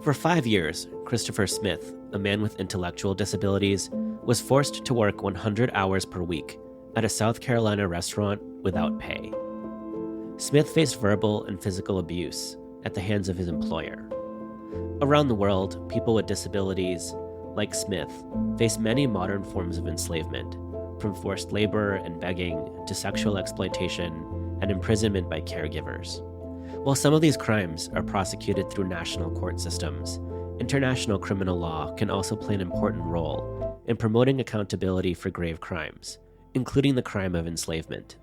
For 5 years, Christopher Smith, a man with intellectual disabilities, was forced to work 100 hours per week at a South Carolina restaurant without pay. Smith faced verbal and physical abuse at the hands of his employer. Around the world, people with disabilities, like Smith, face many modern forms of enslavement, from forced labor and begging to sexual exploitation and imprisonment by caregivers. While some of these crimes are prosecuted through national court systems, international criminal law can also play an important role in promoting accountability for grave crimes, including the crime of enslavement.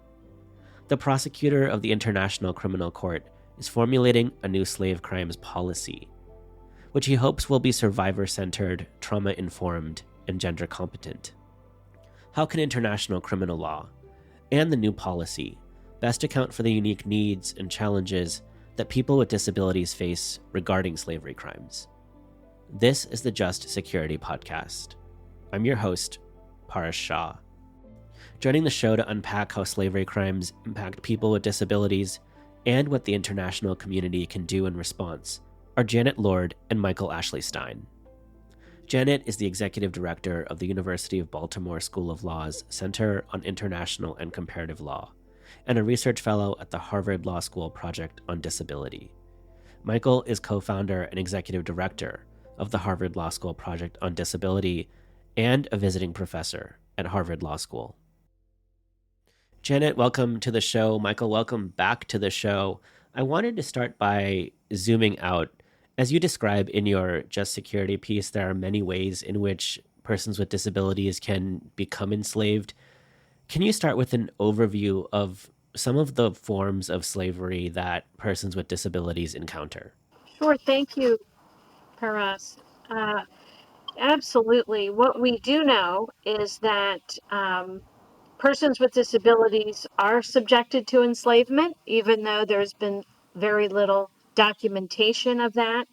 The prosecutor of the International Criminal Court is formulating a new slave crimes policy, which he hopes will be survivor-centered, trauma-informed, and gender-competent. How can international criminal law and the new policy best account for the unique needs and challenges that people with disabilities face regarding slavery crimes? This is the Just Security Podcast. I'm your host, Paresh Shah. Joining the show to unpack how slavery crimes impact people with disabilities and what the international community can do in response are Janet Lord and Michael Ashley Stein. Janet is the executive director of the University of Baltimore School of Law's Center on International and Comparative Law, and a research fellow at the Harvard Law School Project on Disability. Michael is co-founder and executive director of the Harvard Law School Project on Disability and a visiting professor at Harvard Law School. Janet, welcome to the show. Michael, welcome back to the show. I wanted to start by zooming out. As you describe in your Just Security piece, there are many ways in which persons with disabilities can become enslaved. Can you start with an overview of some of the forms of slavery that persons with disabilities encounter? Sure. Thank you, Paras. Absolutely. What we do know is that persons with disabilities are subjected to enslavement, even though there's been very little documentation of that,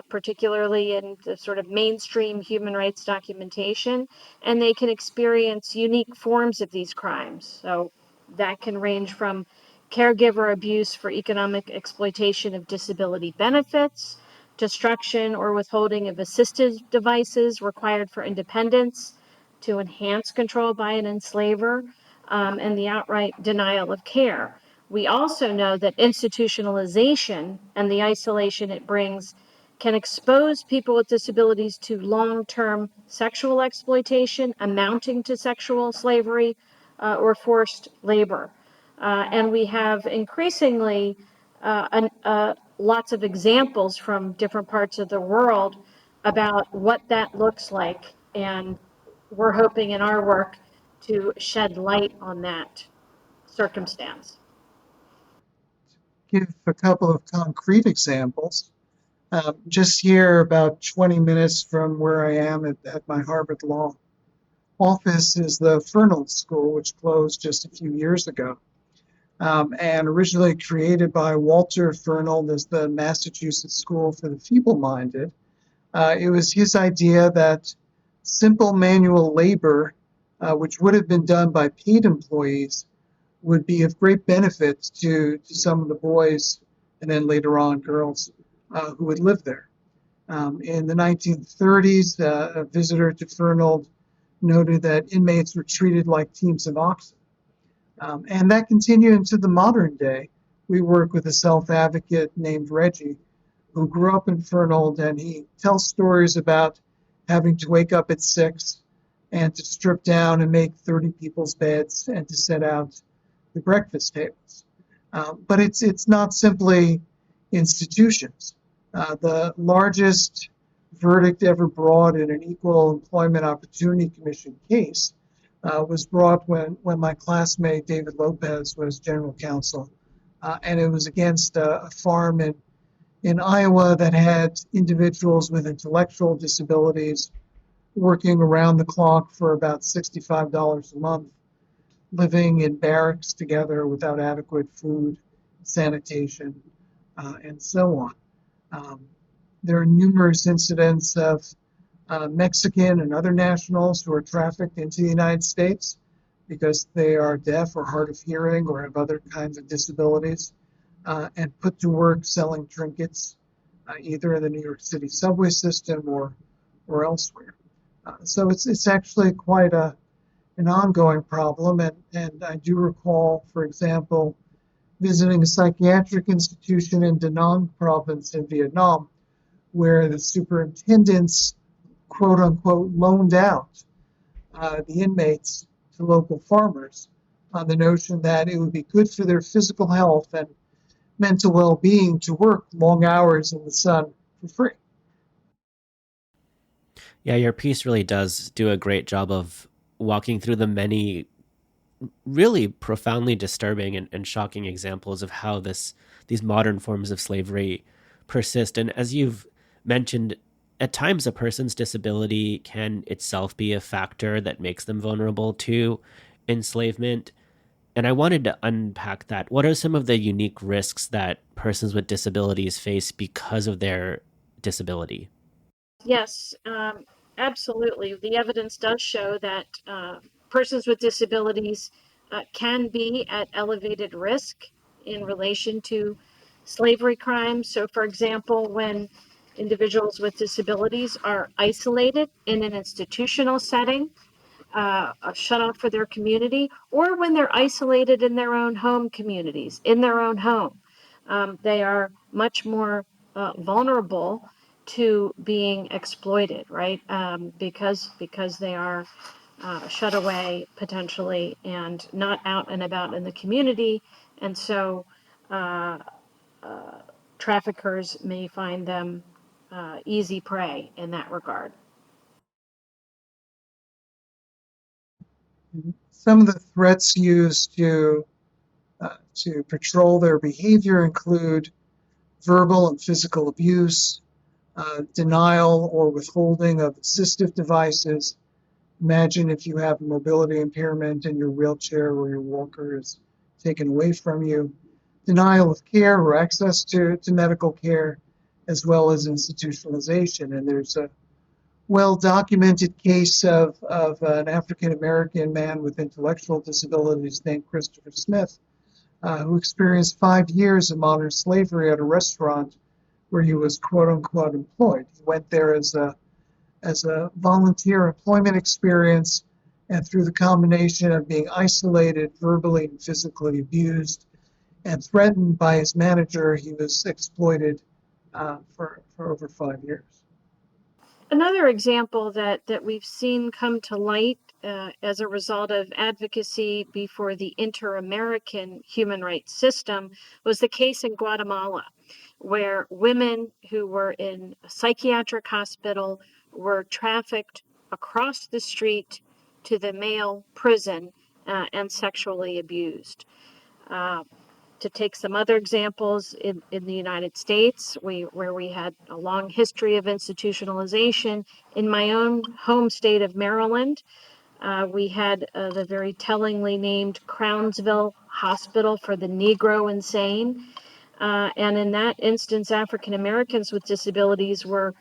particularly in the sort of mainstream human rights documentation, and they can experience unique forms of these crimes. So that can range from caregiver abuse for economic exploitation of disability benefits, destruction or withholding of assistive devices required for independence, to enhance control by an enslaver, and the outright denial of care. We also know that institutionalization and the isolation it brings can expose people with disabilities to long-term sexual exploitation amounting to sexual slavery or forced labor. And we have increasingly lots of examples from different parts of the world about what that looks like, and we're hoping in our work to shed light on that circumstance. Give a couple of concrete examples. Just here, about 20 minutes from where I am at my Harvard Law office, is the Fernald School, which closed just a few years ago. And originally created by Walter Fernald as the Massachusetts School for the Feeble-Minded. It was his idea that simple manual labor, which would have been done by paid employees, would be of great benefit to some of the boys and then later on girls who would live there. In the 1930s, a visitor to Fernald noted that inmates were treated like teams of oxen. And that continued into the modern day. We work with a self-advocate named Reggie, who grew up in Fernald, and he tells stories about having to wake up at 6 and to strip down and make 30 people's beds and to set out the breakfast tables. But it's not simply institutions. The largest verdict ever brought in an Equal Employment Opportunity Commission case was brought when my classmate David Lopez was general counsel, and it was against a farm in Iowa that had individuals with intellectual disabilities working around the clock for about $65 a month, living in barracks together without adequate food, sanitation, and so on. There are numerous incidents of Mexican and other nationals who are trafficked into the United States because they are deaf or hard of hearing or have other kinds of disabilities, and put to work selling trinkets either in the New York City subway system or elsewhere. So it's actually quite an ongoing problem. And I do recall, for example, visiting a psychiatric institution in Da Nang province in Vietnam, where the superintendents, quote unquote, loaned out the inmates to local farmers on the notion that it would be good for their physical health and mental well-being to work long hours in the sun for free. Yeah, your piece really does do a great job of walking through the many really profoundly disturbing and shocking examples of how these modern forms of slavery persist. And as you've mentioned, at times a person's disability can itself be a factor that makes them vulnerable to enslavement. And I wanted to unpack that. What are some of the unique risks that persons with disabilities face because of their disability? Yes, absolutely. The evidence does show that persons with disabilities can be at elevated risk in relation to slavery crimes. So, for example, when individuals with disabilities are isolated in an institutional setting, shut off for their community, or when they're isolated in their own home communities, in their own home. They are much more vulnerable to being exploited, right? Because they are shut away potentially and not out and about in the community, and so uh, traffickers may find them easy prey in that regard. Some of the threats used to patrol their behavior include verbal and physical abuse, denial or withholding of assistive devices. Imagine if you have a mobility impairment and your wheelchair or your walker is taken away from you. Denial of care or access to medical care, as well as institutionalization. And there's a well-documented case of an African-American man with intellectual disabilities named Christopher Smith, who experienced 5 years of modern slavery at a restaurant where he was quote unquote employed. He went there as a volunteer employment experience, and through the combination of being isolated, verbally and physically abused, and threatened by his manager, he was exploited for over 5 years. Another example that we've seen come to light as a result of advocacy before the Inter-American human rights system was the case in Guatemala, where women who were in a psychiatric hospital were trafficked across the street to the male prison and sexually abused. Uh, to take some other examples in the United States, where we had a long history of institutionalization. In my own home state of Maryland, we had the very tellingly named Crownsville Hospital for the Negro Insane. And in that instance, African Americans with disabilities were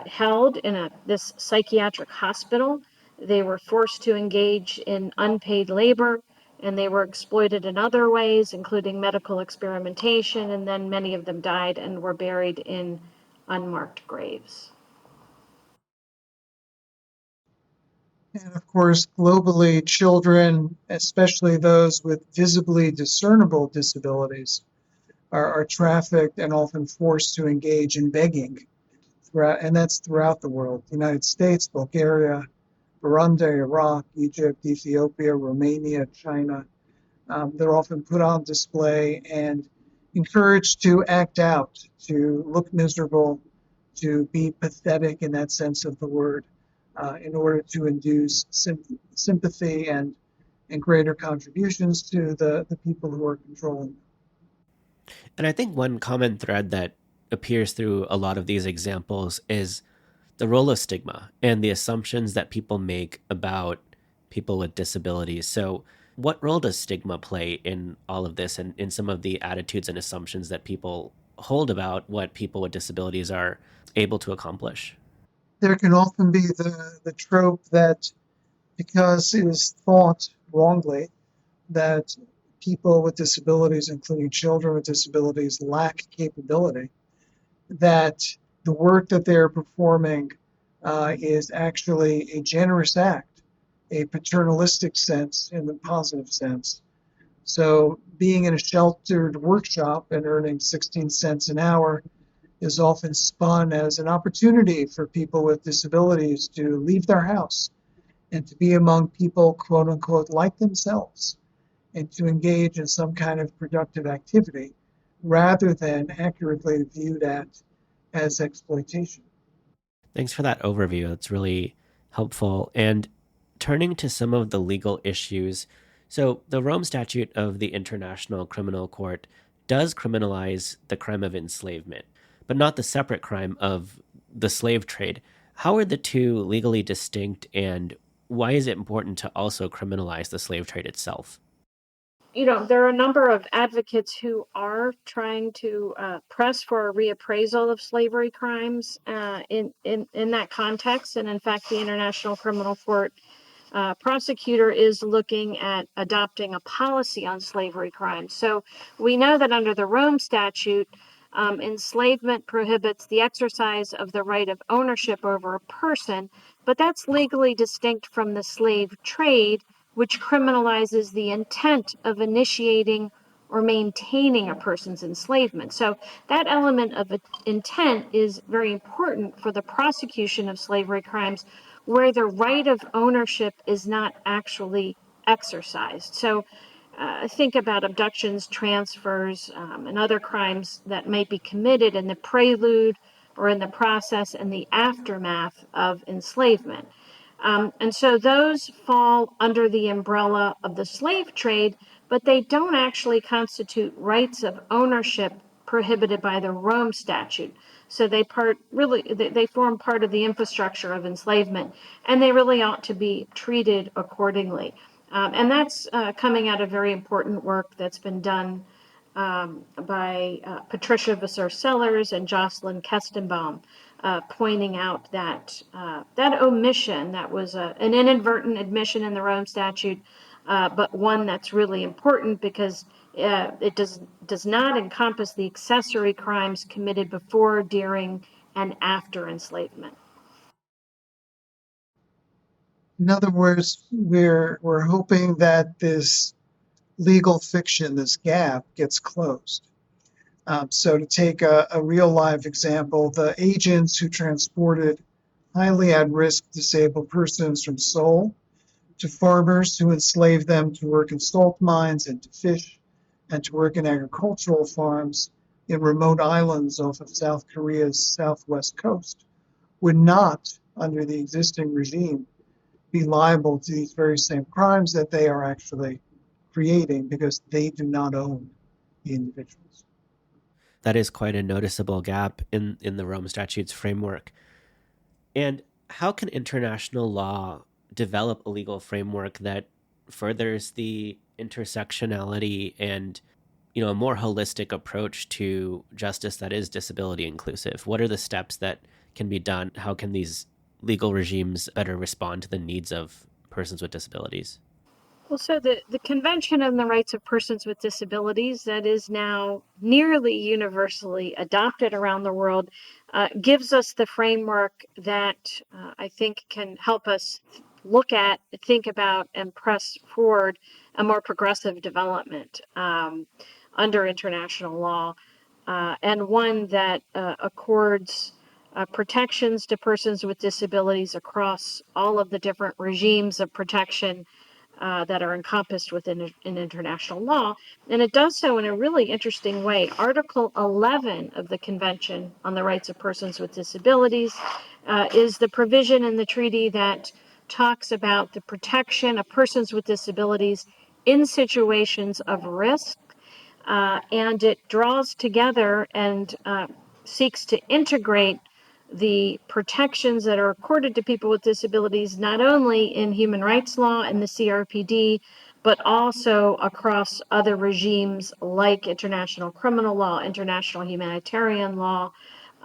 held in this psychiatric hospital. They were forced to engage in unpaid labor, and they were exploited in other ways, including medical experimentation, and then many of them died and were buried in unmarked graves. And of course, globally, children, especially those with visibly discernible disabilities, are trafficked and often forced to engage in begging, and that's throughout the world. The United States, Bulgaria, Burundi, Iraq, Egypt, Ethiopia, Romania, China. They're often put on display and encouraged to act out, to look miserable, to be pathetic in that sense of the word, in order to induce sympathy and greater contributions to the people who are controlling them. And I think one common thread that appears through a lot of these examples is the role of stigma and the assumptions that people make about people with disabilities. So, what role does stigma play in all of this and in some of the attitudes and assumptions that people hold about what people with disabilities are able to accomplish? There can often be the trope that because it is thought wrongly that people with disabilities, including children with disabilities, lack capability, that the work that they're performing is actually a generous act, a paternalistic sense in the positive sense. So being in a sheltered workshop and earning 16 cents an hour is often spun as an opportunity for people with disabilities to leave their house and to be among people, quote unquote, like themselves, and to engage in some kind of productive activity rather than accurately viewed as exploitation. Thanks for that overview. That's really helpful. And turning to some of the legal issues, so the Rome Statute of the International Criminal Court does criminalize the crime of enslavement, but not the separate crime of the slave trade. How are the two legally distinct, and why is it important to also criminalize the slave trade itself? There are a number of advocates who are trying to press for a reappraisal of slavery crimes in that context. And in fact, the International Criminal Court prosecutor is looking at adopting a policy on slavery crimes. So we know that under the Rome Statute, enslavement prohibits the exercise of the right of ownership over a person, but that's legally distinct from the slave trade, which criminalizes the intent of initiating or maintaining a person's enslavement. So that element of intent is very important for the prosecution of slavery crimes where the right of ownership is not actually exercised. So think about abductions, transfers, and other crimes that might be committed in the prelude or in the process and the aftermath of enslavement. And so those fall under the umbrella of the slave trade, but they don't actually constitute rights of ownership prohibited by the Rome Statute. So they form part of the infrastructure of enslavement, and they really ought to be treated accordingly. And that's coming out of very important work that's been done by Patricia Vassar-Sellers and Jocelyn Kestenbaum, pointing out that that omission, that was an inadvertent admission in the Rome Statute, but one that's really important because it does not encompass the accessory crimes committed before, during, and after enslavement. In other words, we're hoping that this legal fiction, this gap, gets closed. So to take a real life example, the agents who transported highly at-risk disabled persons from Seoul to farmers who enslaved them to work in salt mines and to fish and to work in agricultural farms in remote islands off of South Korea's southwest coast would not, under the existing regime, be liable to these very same crimes that they are actually creating because they do not own the individuals. That is quite a noticeable gap in the Rome Statute's framework. And how can international law develop a legal framework that furthers the intersectionality and a more holistic approach to justice that is disability inclusive? What are the steps that can be done? How can these legal regimes better respond to the needs of persons with disabilities? Well, so the Convention on the Rights of Persons with Disabilities, that is now nearly universally adopted around the world, gives us the framework that I think can help us look at, think about, and press forward a more progressive development under international law, and one that accords protections to persons with disabilities across all of the different regimes of protection that are encompassed within in international law. And it does so in a really interesting way. Article 11 of the Convention on the Rights of Persons with Disabilities is the provision in the treaty that talks about the protection of persons with disabilities in situations of risk. And it draws together and seeks to integrate the protections that are accorded to people with disabilities, not only in human rights law and the CRPD, but also across other regimes like international criminal law, international humanitarian law,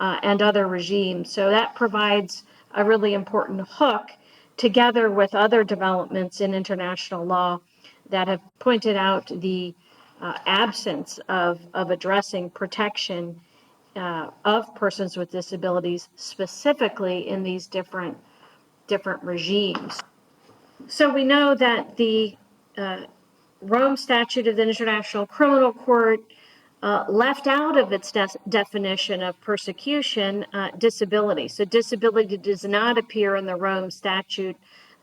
and other regimes. So that provides a really important hook together with other developments in international law that have pointed out the absence of addressing protection of persons with disabilities, specifically in these different regimes. So we know that the Rome Statute of the International Criminal Court left out of its definition of persecution disability. So disability does not appear in the Rome Statute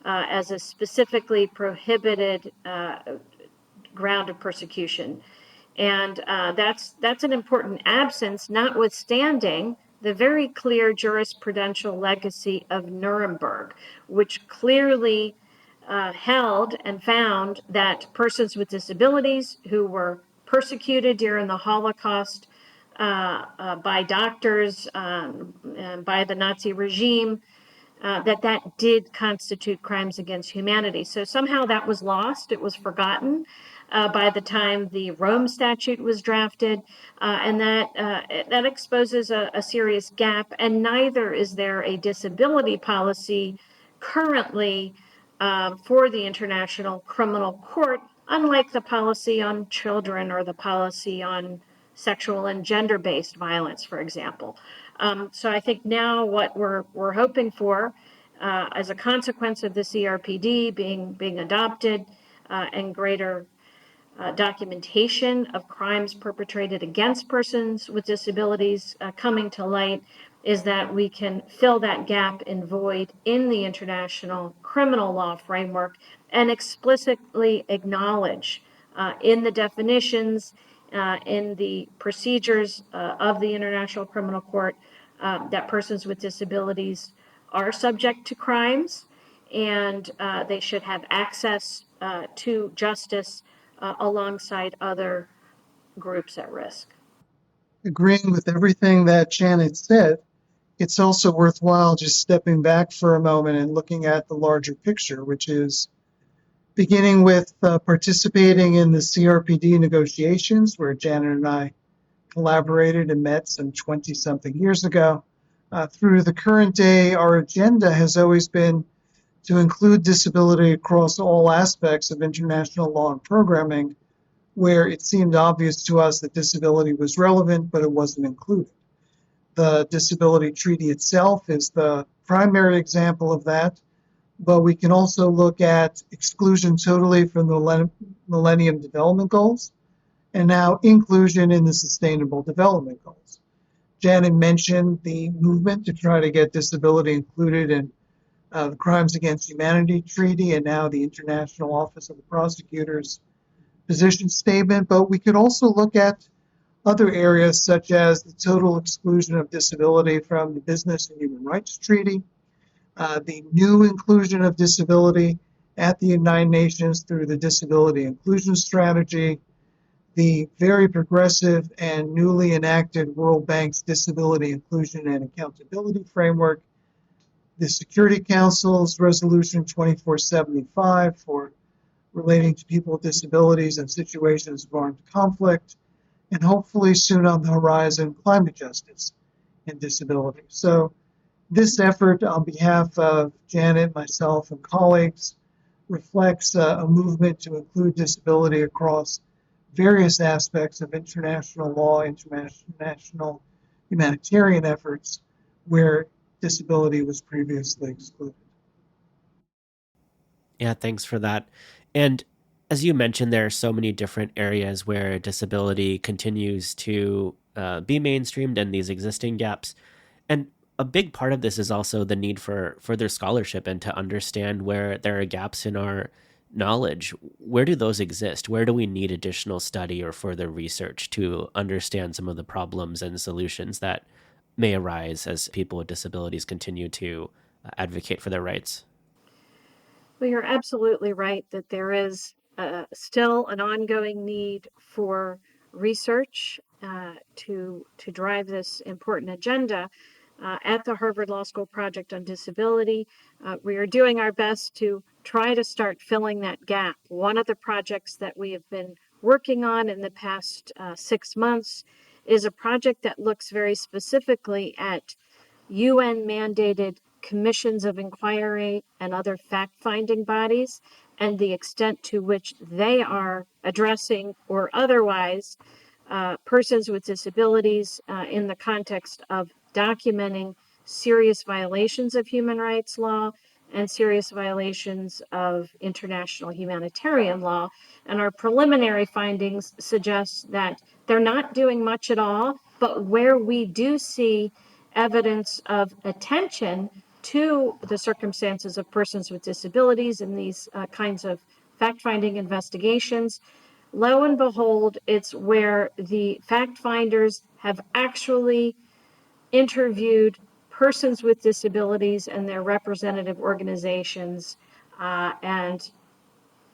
as a specifically prohibited ground of persecution. And that's an important absence, notwithstanding the very clear jurisprudential legacy of Nuremberg, which clearly held and found that persons with disabilities who were persecuted during the Holocaust by doctors, by the Nazi regime, that did constitute crimes against humanity. So somehow that was lost. It was forgotten by the time the Rome Statute was drafted, and that exposes a serious gap. And neither is there a disability policy currently for the International Criminal Court, unlike the policy on children or the policy on sexual and gender-based violence, for example. So I think now what we're hoping for, as a consequence of the CRPD being adopted, and greater documentation of crimes perpetrated against persons with disabilities coming to light, is that we can fill that gap and void in the international criminal law framework and explicitly acknowledge in the definitions, in the procedures of the International Criminal Court, that persons with disabilities are subject to crimes, and they should have access to justice alongside other groups at risk. Agreeing with everything that Janet said, it's also worthwhile just stepping back for a moment and looking at the larger picture, which is beginning with participating in the CRPD negotiations, where Janet and I collaborated and met some 20-something years ago. Through the current day, our agenda has always been to include disability across all aspects of international law and programming, where it seemed obvious to us that disability was relevant, but it wasn't included. The Disability Treaty itself is the primary example of that, but we can also look at exclusion totally from the Millennium Development Goals, and now inclusion in the Sustainable Development Goals. Janet mentioned the movement to try to get disability included in the Crimes Against Humanity Treaty and now the International Office of the Prosecutor's position statement, but we could also look at other areas such as the total exclusion of disability from the Business and Human Rights Treaty, the new inclusion of disability at the United Nations through the Disability Inclusion Strategy, the very progressive and newly enacted World Bank's Disability Inclusion and Accountability Framework, the Security Council's Resolution 2475 for relating to people with disabilities and situations of armed conflict, and hopefully soon on the horizon, climate justice and disability. So this effort on behalf of Janet, myself, and colleagues reflects a movement to include disability across various aspects of international law, international humanitarian efforts where disability was previously excluded. Yeah, thanks for that. And as you mentioned, there are so many different areas where disability continues to be mainstreamed and these existing gaps. And a big part of this is also the need for further scholarship and to understand where there are gaps in our knowledge. Where do those exist? Where do we need additional study or further research to understand some of the problems and solutions that may arise as people with disabilities continue to advocate for their rights? Well, you're absolutely right that there is still an ongoing need for research to drive this important agenda. At the Harvard Law School Project on Disability, we are doing our best to try to start filling that gap. One of the projects that we have been working on in the past 6 months is a project that looks very specifically at UN mandated commissions of inquiry and other fact finding bodies and the extent to which they are addressing or otherwise persons with disabilities in the context of documenting serious violations of human rights law and serious violations of international humanitarian law. And our preliminary findings suggest that they're not doing much at all, but where we do see evidence of attention to the circumstances of persons with disabilities in these kinds of fact-finding investigations, lo and behold, it's where the fact finders have actually interviewed persons with disabilities and their representative organizations, and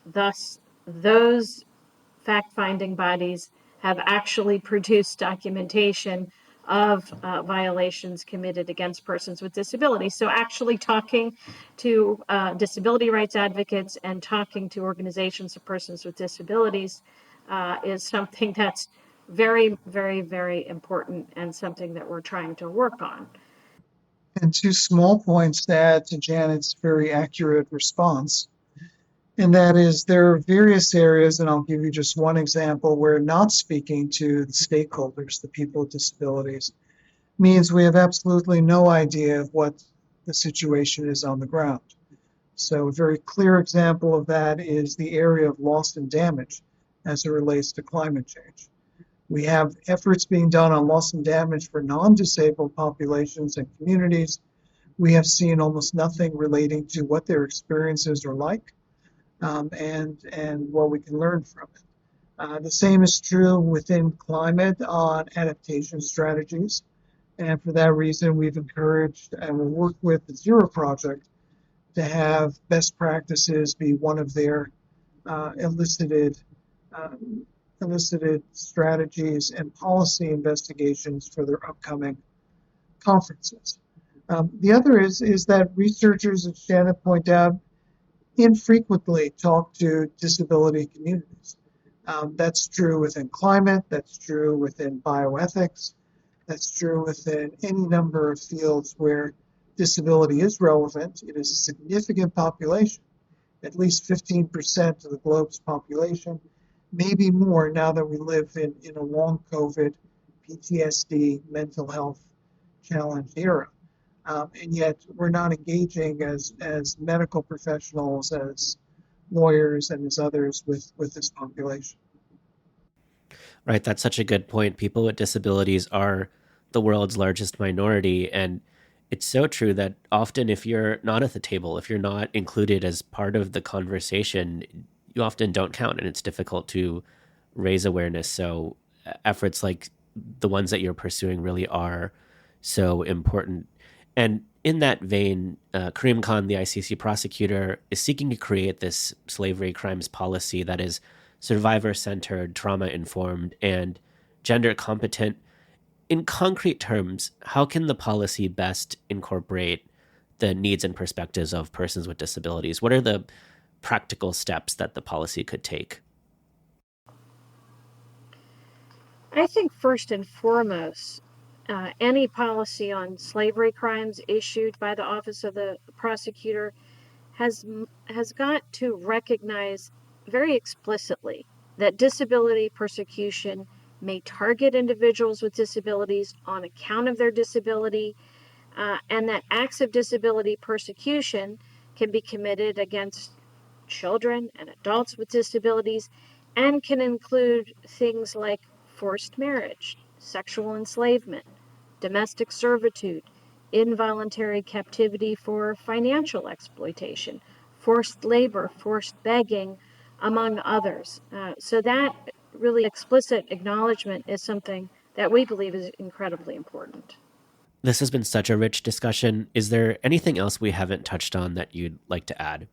thus those fact-finding bodies have actually produced documentation of violations committed against persons with disabilities. So actually talking to disability rights advocates and talking to organizations of persons with disabilities is something that's very, very, very important and something that we're trying to work on. And two small points to add to Janet's very accurate response. And that is, there are various areas, and I'll give you just one example, where not speaking to the stakeholders, the people with disabilities, means we have absolutely no idea of what the situation is on the ground. So a very clear example of that is the area of loss and damage as it relates to climate change. We have efforts being done on loss and damage for non-disabled populations and communities. We have seen almost nothing relating to what their experiences are like, and what we can learn from it. The same is true within climate on adaptation strategies. And for that reason, we've encouraged and will work with the Zero Project to have best practices be one of their elicited strategies and policy investigations for their upcoming conferences. The other is that researchers, as Shannon pointed out, infrequently talk to disability communities. That's true within climate, that's true within bioethics, that's true within any number of fields where disability is relevant. It is a significant population, at least 15% of the globe's population, maybe more now that we live in a long COVID, PTSD, mental health challenged era. And yet we're not engaging as medical professionals, as lawyers, and as others with this population. Right, that's such a good point. People with disabilities are the world's largest minority, and it's so true that often if you're not at the table, if you're not included as part of the conversation, you often don't count, and it's difficult to raise awareness. So efforts like the ones that you're pursuing really are so important. And in that vein, Karim Khan, the ICC prosecutor, is seeking to create this slavery crimes policy that is survivor-centered, trauma-informed, and gender-competent. In concrete terms, how can the policy best incorporate the needs and perspectives of persons with disabilities? What are the practical steps that the policy could take? I think first and foremost, any policy on slavery crimes issued by the Office of the Prosecutor has got to recognize very explicitly that disability persecution may target individuals with disabilities on account of their disability, and that acts of disability persecution can be committed against children and adults with disabilities and can include things like forced marriage, sexual enslavement, domestic servitude, involuntary captivity for financial exploitation, forced labor, forced begging, among others. So that really explicit acknowledgement is something that we believe is incredibly important. This has been such a rich discussion. Is there anything else we haven't touched on that you'd like to add?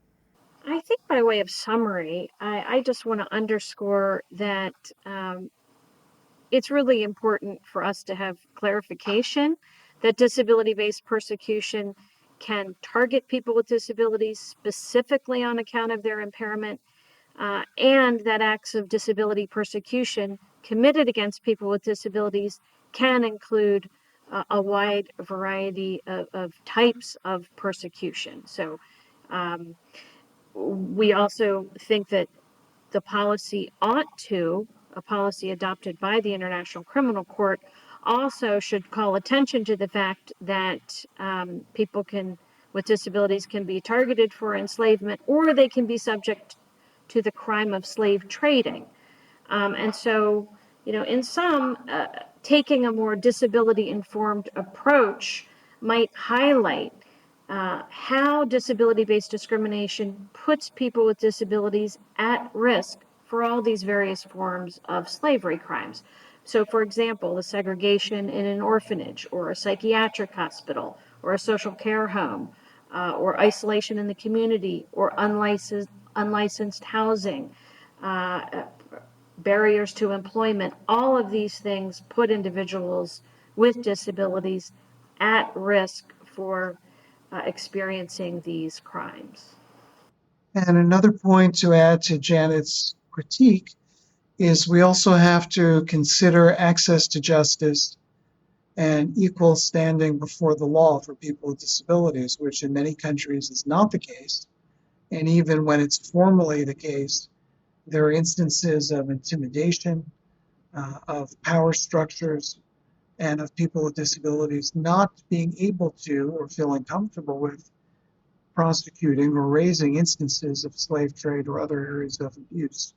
I think by way of summary, I just want to underscore that it's really important for us to have clarification that disability-based persecution can target people with disabilities specifically on account of their impairment, and that acts of disability persecution committed against people with disabilities can include a wide variety of types of persecution. So we also think that the policy ought to a policy adopted by the International Criminal Court, also should call attention to the fact that people with disabilities can be targeted for enslavement, or they can be subject to the crime of slave trading. And so, in some, taking a more disability-informed approach might highlight how disability-based discrimination puts people with disabilities at risk for all these various forms of slavery crimes. So, for example, the segregation in an orphanage or a psychiatric hospital or a social care home, or isolation in the community, or unlicensed housing, barriers to employment. All of these things put individuals with disabilities at risk for experiencing these crimes. And another point to add to Janet's critique is we also have to consider access to justice and equal standing before the law for people with disabilities, which in many countries is not the case. And even when it's formally the case, there are instances of intimidation, of power structures, and of people with disabilities not being able to or feeling comfortable with prosecuting or raising instances of slave trade or other areas of abuse.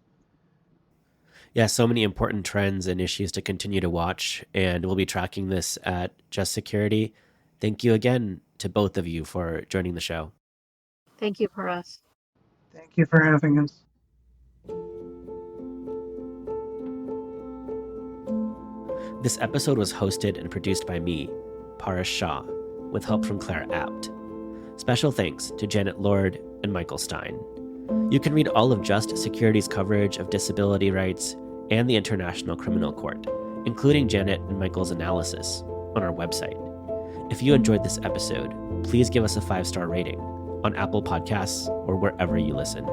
Yeah, so many important trends and issues to continue to watch, and we'll be tracking this at Just Security. Thank you again to both of you for joining the show. Thank you, Paras. Thank you for having us. This episode was hosted and produced by me, Paras Shah, with help from Claire Apt. Special thanks to Janet Lord and Michael Stein. You can read all of Just Security's coverage of disability rights and the International Criminal Court, including Janet and Michael's analysis, on our website. If you enjoyed this episode, please give us a 5-star rating on Apple Podcasts or wherever you listen.